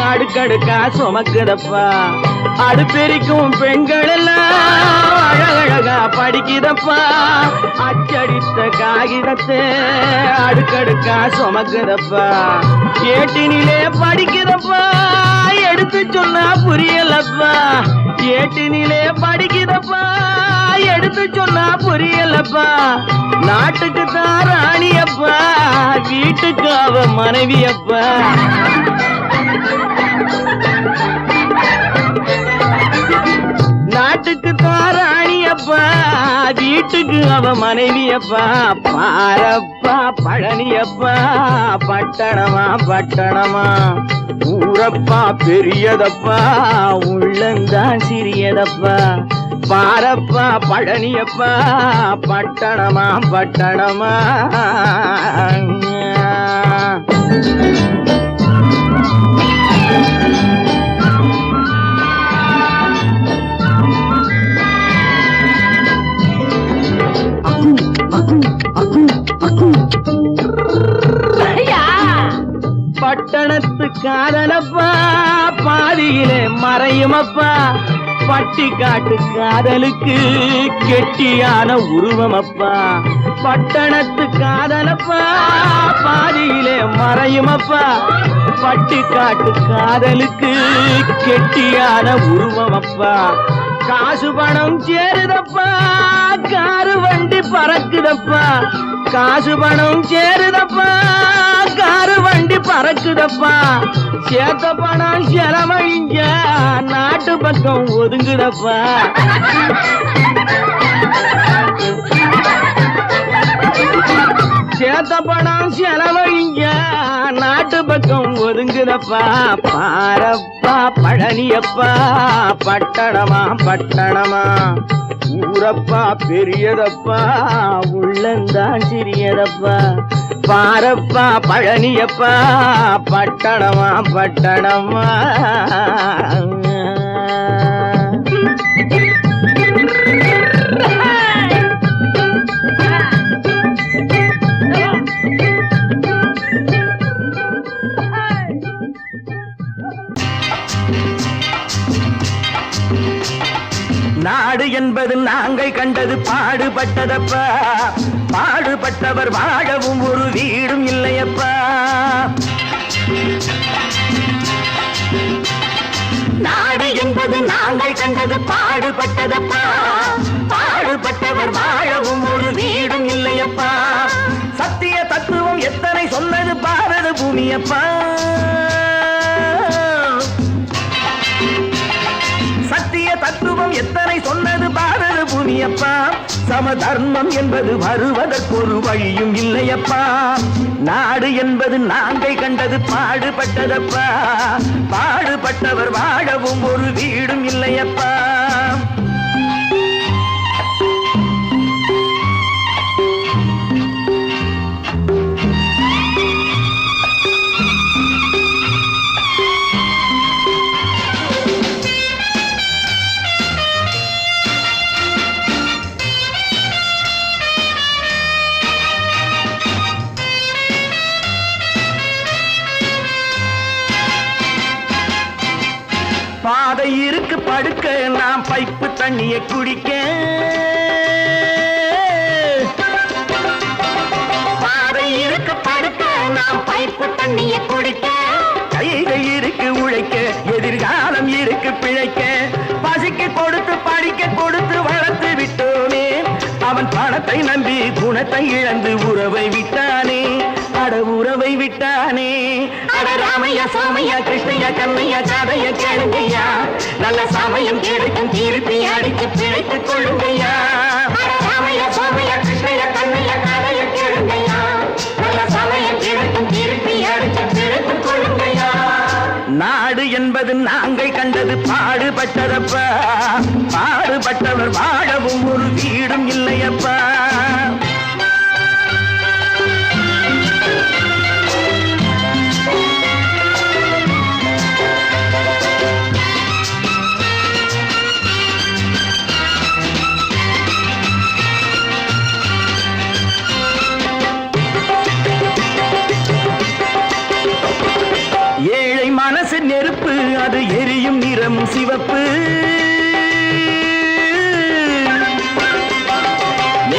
அடுக்கடுக்கா சுமக்குதப்பா அடுப்பெருக்கும் பெண்கள் எல்லாம் அழகழகா படிக்கிறப்பா அச்சடித்த காகிதத்தை அடுக்கடுக்கா சுமக்குதப்பா ஏட்டினிலே படிக்கிறப்பா எடுத்து சொன்னா புரியலப்பா ஏட்டினிலே படிக்கிறப்பா எடுத்து சொன்னா புரியலப்பா நாட்டுக்கு தான் ராணியப்பா வீட்டுக்கு அவ மனைவியப்பா நாட்டுக்கு தான் ராணியப்பா வீட்டுக்கு அவ மனைவியப்பா பாரப்பா பழனியப்பா பட்டணமா பட்டணமா ஊரப்பா பெரியதப்பா உள்ளந்தான் சிறியதப்பா பாரப்பா பழனியப்பா பட்டணமா பட்டணமா பட்டணத்து காதலப்பா பாதியிலே மறையுமப்பா பட்டி காட்டு காதலுக்கு கெட்டியான உருவமப்பா பட்டணத்து காதலப்பா பாதியிலே மறையுமப்பா பட்டி காட்டு காதலுக்கு கெட்டியான உருவமப்பா காசு பணம் சேருதப்பா காரு வண்டி பறக்குதப்பா காசு பணம் சேருதப்பா காரு வண்டி பறக்குதப்பா சேத்த பணம் செலவழிஞ்ச நாட்டு பக்கம் ஒதுங்குதப்பா சேத்த பணம் செலவழிஞ்ச நாட்டு பக்கம் ஒதுங்குதப்பா பாரப்பா பழனியப்பா பட்டணமா பட்டணமா ஊரப்பா பெரியதப்பா உள்ளந்தான் சிறியதப்பா பாரப்பா பழனியப்பா பட்டணமா பட்டணமா நாடு என்பது நாங்கள் கண்டது பாடுபட்டதப்பா பாடுபட்டவர் வாழவும் ஒரு வீடும் இல்லையப்பா நாடு என்பது நாங்கள் கண்டது பாடுபட்டதப்பா பாடுபட்டவர் வாழவும் ஒரு வீடும் இல்லையப்பா சத்திய தத்துவம் எத்தனை சொன்னது பாரத பூமியப்பா சத்திய தத்துவம் எத்தனை சொன்னது பாரத பூமியப்பா சம தர்மம் என்பது வருவதற்கு ஒரு வழியும் இல்லையப்பா நாடு என்பது நாங்கள் கண்டது பாடுபட்டதப்பா பாடுபட்டவர் வாழவும் ஒரு வீடும் இல்லையப்பா பாதை இருக்கு படுக்க நாம் பைப்பு தண்ணியை குடிக்க பாதை இருக்கு படுக்க நாம் பைப்பு தண்ணியை குடிக்க கைகள் இருக்கு உழைக்க எதிர்காலம் இருக்கு பிழைக்க பசிக்கு கொடுத்து படிக்க கொடுத்து வளர்த்து விட்டோமே அவன் பணத்தை நம்பி குணத்தை இழந்து உறவை விட்டானே, அட உறவை விட்டானே. அட ராமையா சோமையா கிருஷ்ணய்யா கண்ணையா கதைய கேளுங்கய்யா, நல்ல சமயம் கிடைக்கும் திருப்பி அடித்து பிழைத்துக் கொள்ளுங்கய்யா. ராமையா சோமையா கிருஷ்ணய்யா கண்ணையா கதைய கேளுங்கய்யா, நல்ல சமயம் கிடைக்கும் திருப்பி அடித்து பிழைத்துக் கொள்ளுங்கய்யா. நாடு என்பது நாங்கள் கண்டது பாடுபட்டதப்பா, பாடுபட்டவர் வாழவும் ஒரு வீடும் இல்லையப்பா. ஏழை மனசு நெருப்பு, அது எரியும் நிறம் சிவப்பு.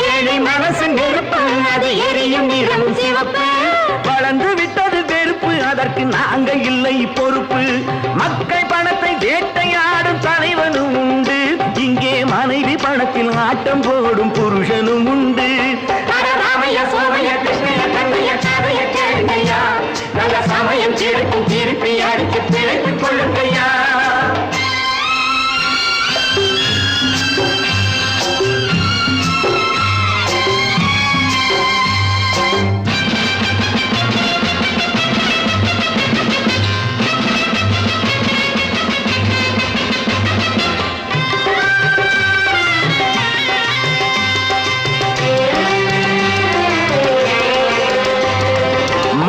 ஏழை மனசு நெருப்பு, அது எரியும் நிறம் சிவப்பு. வளர்ந்து விட்டது வெறுப்பு, அதற்கு நாங்க இல்லை பொறுப்பு. மக்கள் பணத்தை வேட்டையாடும் தலைவனும் உண்டு, இங்கே மனைவி பணத்தில் ஆட்டம் போடும் புருஷனும் உண்டு. ராமையா சோமையா கிருஷ்ணய்யா கண்ணையா கதைய கேளுங்கய்யா, நல்ல சமயம் கிடைக்கும் திருப்பி அடித்து பிழைத்துக் கொள்ளுங்கய்யா.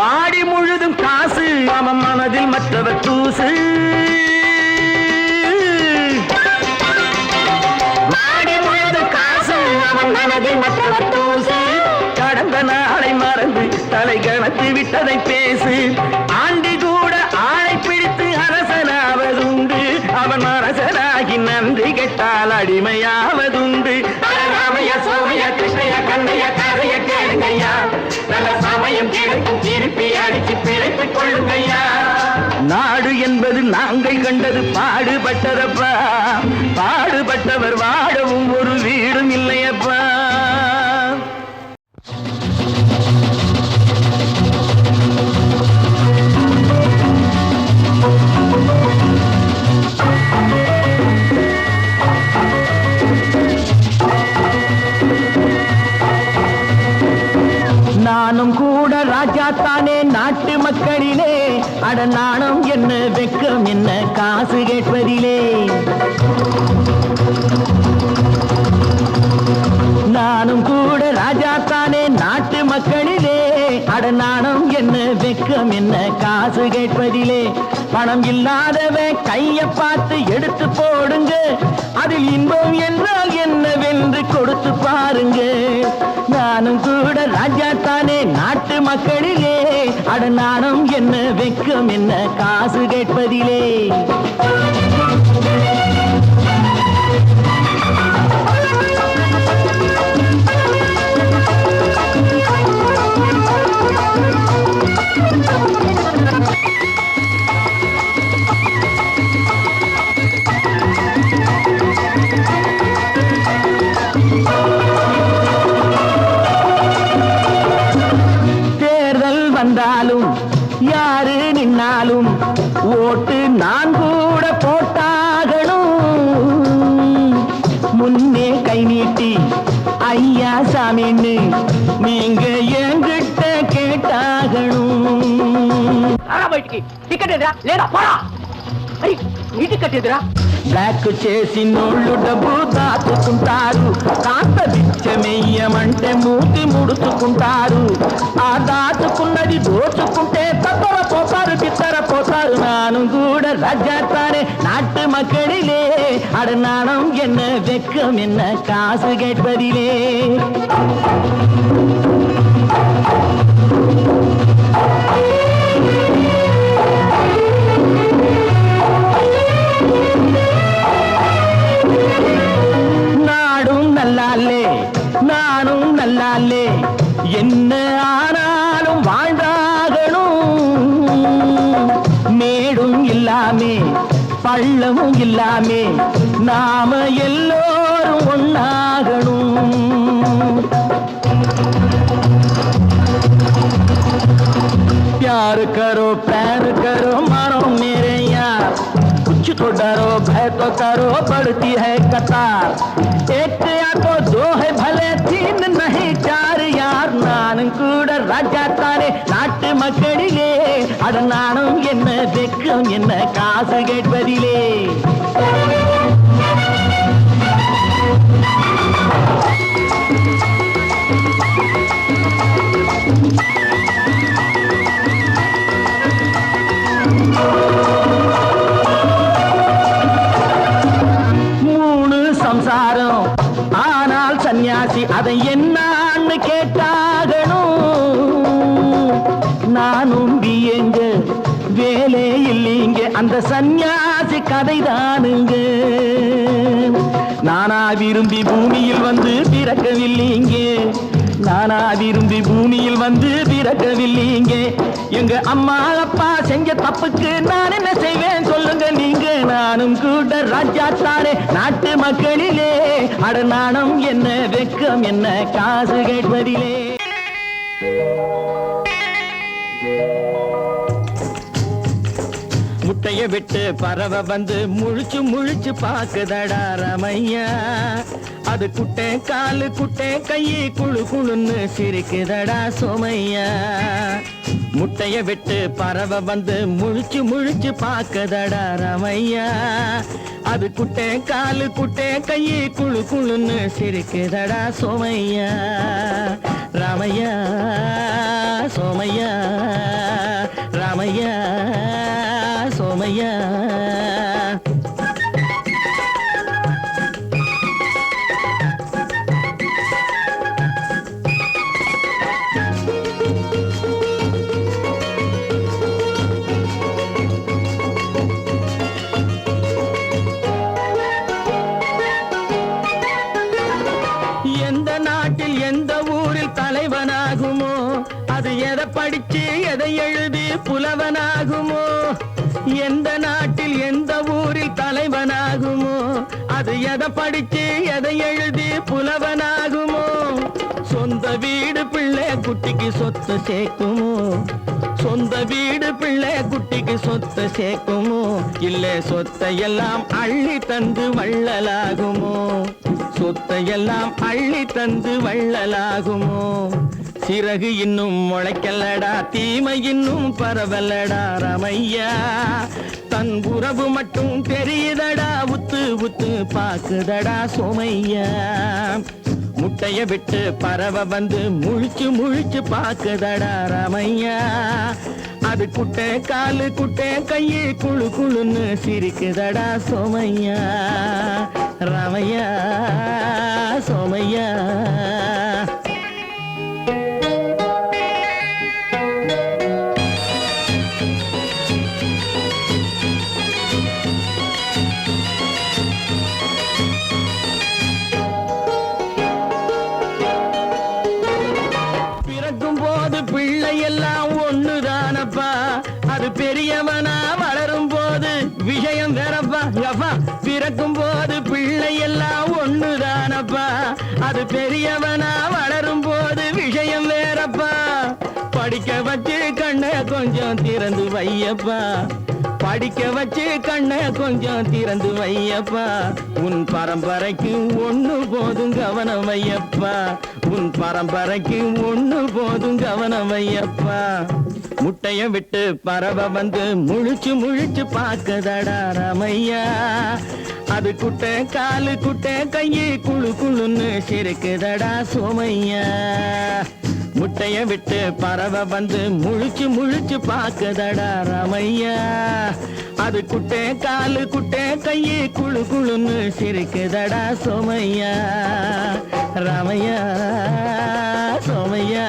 மாடி முழுதும் காசு, அவன் மனதில் மற்றவர் தூசு. மாடி முழுதும் காசு, அவன் மனதில் மற்றவர் தூசு. கடந்த நாளை மறந்து தலை கணத்து விட்டதை பேசு. ஆண்டி கூட ஆளை பிடித்து அரசனாவதுண்டு, அவன் அரசனாகி நன்றி கெட்டால் அடிமையாவதுண்டு. ராமையா சோமையா கிருஷ்ணய்யா கண்ணையா கதைய கேளுங்கய்யா, நல்ல சமயம் கிடைக்கும் திருப்பி அடிச்சு பிழைத்துக் கொள்ளுங்கய்யா. நாடு என்பது நாங்கள் கண்டது பாடுபட்டதப்பா, பாடுபட்டவர் வாழவும் ஒரு வீடும் இல்லையப்பா. நானும் கூட ராஜா தானே நாட்டு மக்களிலே, அட நாணம் என்ன வெக்கம் என்ன காசு கேட்பதிலே. நானும் கூட ராஜா தானே நாட்டு மக்களிலே, அட நாணம் என்ன வெக்கம் என்ன காசு கேட்பதிலே. பணம் இல்லாதவன் கைய பார்த்து எடுத்து போடுங்க, அதில் இன்பம் என்றால் என்னவென்று கொடுத்து பாருங்க. நானும் கூட ராஜா தானே நாட்டு மக்களிலே, அட நாணம் என்ன வெக்கம் என்ன காசு கேட்பதிலே. வந்தாலும் யாரு நின்னாலும் ஓட்டு நான் கூட போட்டாகணும். முன்னே கை நீட்டி ஐயா சாமின்னு நீங்க என்கிட்ட கேட்டாகணும். టికెట్ ఎదురా లేదా పోరా నీ టికెట్ ఎదురా. బ్లాక్ చేసి నోళ్ళు డబ్బు దాచుకుంటారు, కాస్త బిచ్చమెయ్యమంటే మూతి ముడుచుకుంటారు. ఆ దాచుకున్నది దోచుకుంటే తప్పర పోతారు బిత్తర పోతారు. నాను కూడా ராஜாத்தானே நாட்டு மக்களிலே, அட நாணம் என்ன வெக்கம் என்ன காசு கேட்பதிலே. நல்லாலே நானும் நல்லாலே, என்ன ஆனாலும் வாழ்ந்தாகணும். மேடும் இல்லாமே பள்ளமும் இல்லாமே நாம எல்லோரும் ஒன்னாகணும். प्यार करो मानो मेरे यार कुछ तो डरो भय तो करो बढ़ती है कतार एक या तो दो है भले तीन नहीं चार यार नानुम கூட ராஜா தானே நாட்டு மக்களிலே அட நானும் என்ன வெக்கம் என்ன காசு கேட்பதிலே சம்சாரம் ஆனால் சன்னியாசி அதை என்னான்னு கேட்டாகணும் நானும் எங்க வேலை இல்லைங்க அந்த சன்னியாசி கதைதானுங்க நானா விரும்பி பூமியில் வந்து பிறக்கவில்லைங்க நானா விரும்பி பூமியில் வந்து பிறக்கவில்லைங்க எங்க அம்மா அப்பா செஞ்ச தப்புக்கு நான் என்ன செய்வேன் சொல்லுங்க நீங்க நானும் கூட ராஜா தானே நாட்டு மக்களிலே அட நாணம் என்ன வெக்கம் என்ன காசு கேட்பதிலே முட்டைய விட்டு பறவை வந்து முழிச்சு முழிச்சு பாக்குதடா ரமையா அது குட்டை காலு குட்டை கையை குழு குழுன்னு சிரிக்குதடா சோமையா முட்டைய விட்டு பறவை வந்து முழிச்சு முழிச்சு பாக்குதடா ரமையா அது குட்டை காலு குட்டை கையை குழு குழுன்னு சிரிக்குதடா சோமையா ராமையா சோமையா ராமையா சோமையா எந்த நாட்டில் எந்த ஊரில் தலைவனாகுமோ அது எதை படிச்சு எதை எழுதி புலவனாகுமோ எந்த நாட்டில் எந்த ஊரில் தலைவனாகுமோ அது எதை படிச்சு எதை எழுதி புலவனாகுமோ சொந்த வீடு பிள்ளை குட்டிக்கு சொத்து சேர்க்குமோ சொந்த வீடு பிள்ளை குட்டிக்கு சொத்து சேர்க்குமோ இல்ல சொத்தை எல்லாம் அள்ளி தந்து வள்ளலாகுமோ சொத்தை எல்லாம் அள்ளி தந்து வள்ளலாகுமோ சிறகு இன்னும் முளைக்கல்லடா தீமை இன்னும் பரவலடா ரமையா தன் உறவு மட்டும் தெரியுதடா உத்து உத்து பாக்குதடா சோமையா முட்டைய விட்டு பறவை வந்து முழிச்சு முழிச்சு பாக்குதடா ரமையா அது குட்டை காலு குட்டை கையை குழு குழுன்னு சிரிக்குதடா சோமையா ரமையா சோமையா எல்லாம் ஒண்ணுதானப்பா அது பெரியவனா வளரும் போது விஷயம் வேறப்பா யப்பா பிறக்கும் போது பிள்ளை எல்லாம் ஒண்ணுதானப்பா அது பெரியவனா வளரும் போது விஷயம் வேறப்பா படிக்க வச்சு கண்ணை கொஞ்சம் திறந்து வையப்பா படிக்க வச்சு கண்ணை கொஞ்சம் திறந்து வையப்பா உன் பரம்பரைக்கு ஒண்ணு போதும் கவனம் வையப்பா உன் பரம்பரைக்கு ஒண்ணு போதும் கவனம் வையப்பா முட்டைய விட்டு பறவை வந்து முழிச்சு முழிச்சு பாக்குதடா ரமையா அது குட்டை காலு குட்டை கையை குழு குழுன்னு சிரிக்குதடா சோமையா முட்டைய விட்டு பறவை வந்து முழிச்சு முழிச்சு பாக்குதடா ரமையா அது குட்டை காலு குட்டை கையை குழு குழுன்னு சிரிக்குதடா சோமையா ராமையா சோமையா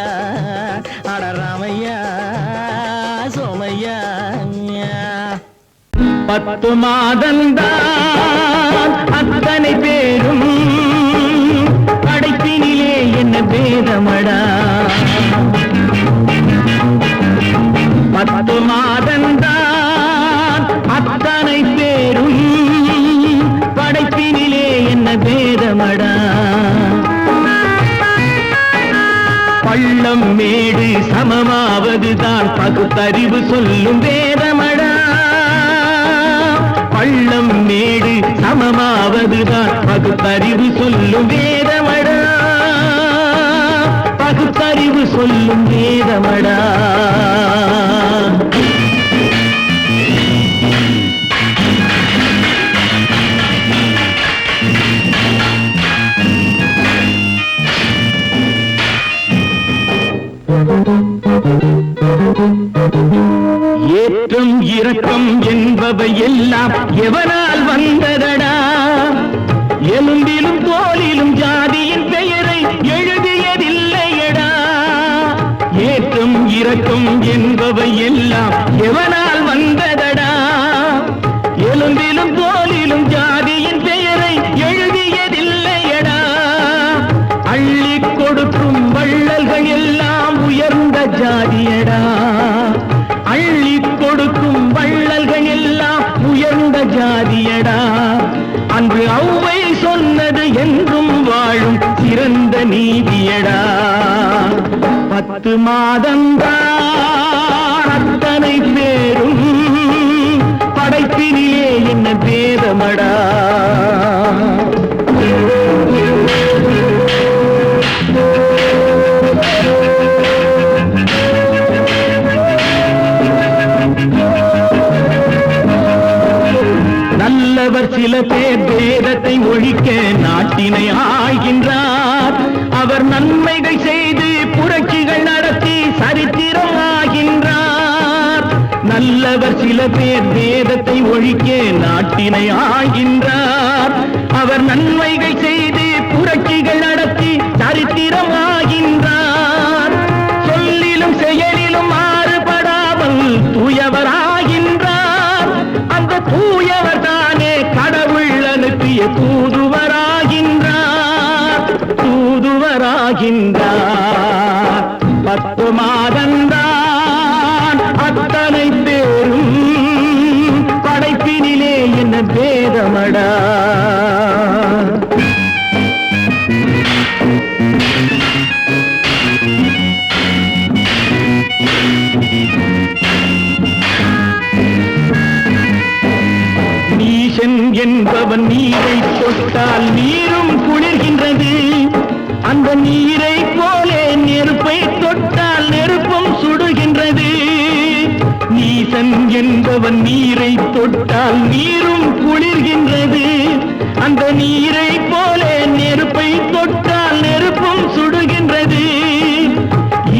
அட ராமையா சோமையா 10 மாதந்தான் அத்தனை பேரும் படைப்பினிலே என்ன பேதமடா 10 மாதந்தான் அத்தனை பேரும் படைப்பினிலே என்ன பேதமடா பள்ளம் மேடு சமமாவதுதான் பகுத்தறிவு சொல்லும் வேதமடா. பள்ளம் மேடு சமமாவதுதான் பகுத்தறிவு சொல்லும் வேதமடா. பகுத்தறிவு சொல்லும் வேதமடா. ஏற்றம் இரக்கம் என்பவை எல்லாம் எவனால் வந்ததடா. எலும்பிலும் தோலிலும் ஜாதியின் பெயரை எழுதியதில்லையடா. ஏற்றம் இரக்கம் என்பவை எல்லாம் எவனால் வந்ததடா. எலும்பிலும் தோலிலும் ஜாதியின் பெயரை எழுதியதில்லையடா. அள்ளி கொடுக்கும் வள்ளல்கள் எல்லாம் உயர்ந்த ஜாதியடா. அள்ளி கொடுக்கும் வள்ளல்கள் எல்லாம் உயர்ந்த ஜாதியடா. அன்று ஔவை சொன்னது என்றும் வாழும் சிறந்த நீதியடா. 10 மாதம்தான் அத்தனை பேரும் படைப்பினிலே என்ன பேதமடா. நல்லவர் சில பேர் வேதத்தை ஒழிக்க நாட்டினை ஆள்கின்றார். அவர் நன்மைகள் செய்து புரட்சிகள் நடத்தி சரித்திரம் ஆகின்றார். நல்லவர் சில பேர் வேதத்தை ஒழிக்க நாட்டினை ஆள்கின்றார். அவர் நன்மைகள் செய்து புரட்சிகள் நடத்தி சரித்திரம் ஆகின்றார். சொல்லிலும் செயலிலும் மாறுபடாமல் தூயவராகின்றார். அந்த தூயவர் தானே கடவுள் அனுப்பிய தூதுவராகின்றார். தூதுவராகின்றார். 10 மாதந்தான் அத்தனை பேரும் படைப்பினிலே என்ன பேதமடா. நீசன் என்பவன் நீரை தொட்டால் நீரும் குளிர்கின்றது. அந்த நீரை போலே நெருப்பை தொட்டால் நெருப்பும் சுடுகின்றது. நீசன் என்பவன் நீரை தொட்டால் நீரும் குளிர்கின்றது. அந்த நீரை போலே நெருப்பை தொட்டால் நெருப்பும் சுடுகின்றது.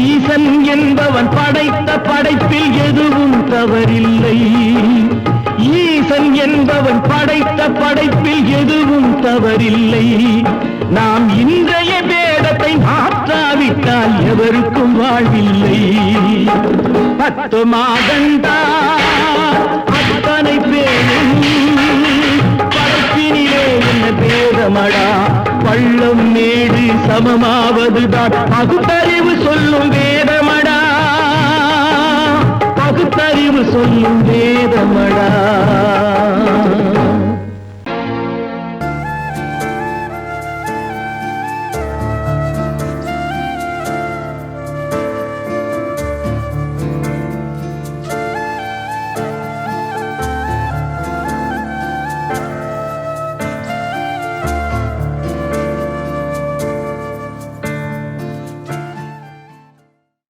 ஈசன் என்பவன் படைத்த படைப்பில் எதுவும் தவறில்லை. ஈசன் என்பவன் படைத்த படைப்பில் எதுவும் தவறில்லை. நாம் இன்றைய வேதத்தை மாற்றாவிட்டால் எவருக்கும் வாழ்வில்லை. 10 மாதந்தான் அத்தனை பேரும் படைப்பினிலே என்ன பேதமடா. பள்ளம் மேடு சமமாவதுதான் பகுத்தறிவு சொல்லும் வேதமடா. பகுத்தறிவு சொல்லும் வேதமடா.